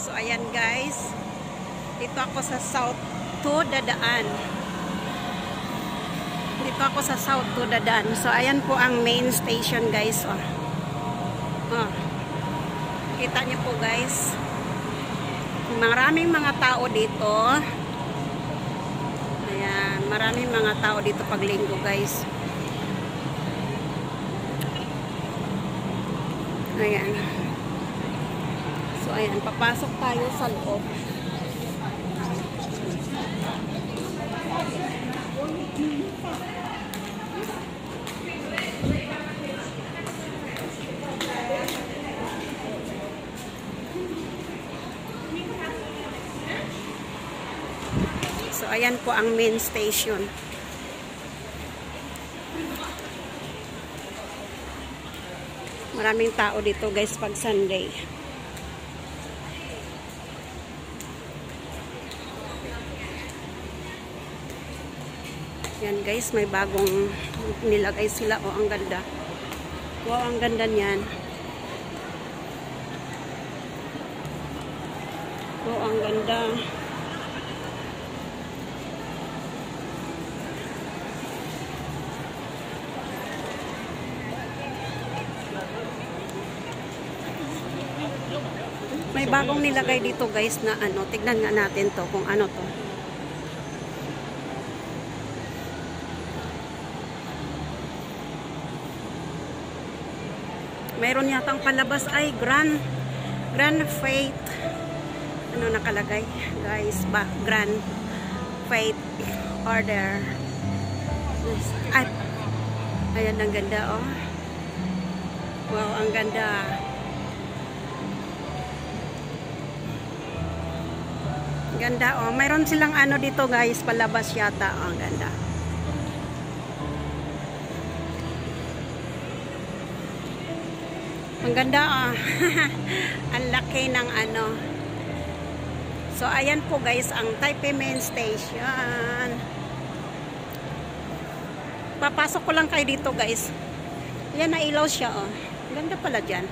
So ayan guys, dito ako sa South to dadaan. Dito ako sa South to dadaan. So ayan po ang main station guys. Kita niyo po guys. Maraming mga tao dito. Ayan, maraming mga tao dito pag linggo guys. Ayan. So ayan, papasok tayo sa loob. So ayan po ang main station. Maraming tao dito guys pag Sunday. Yan guys, may bagong nilagay sila. Oh, ang ganda. Wow, ang ganda niyan. Oh, ang ganda. May bagong nilagay dito guys na ano, tignan nga natin to kung ano to. Mayroon yatang palabas ay Grand Faith. Ano nakalagay guys? Grand Faith Order. Ay, ayan ang ganda oh. Wow, ang ganda. Ganda oh. Mayroon silang ano dito guys, palabas yata. Oh, ang ganda. Ang ganda oh. Ang laki ng ano. So ayan po guys ang Taipei Main Station. Papasok ko lang kayo dito guys. Yan na ilaw siya oh. Ganda pala dyan.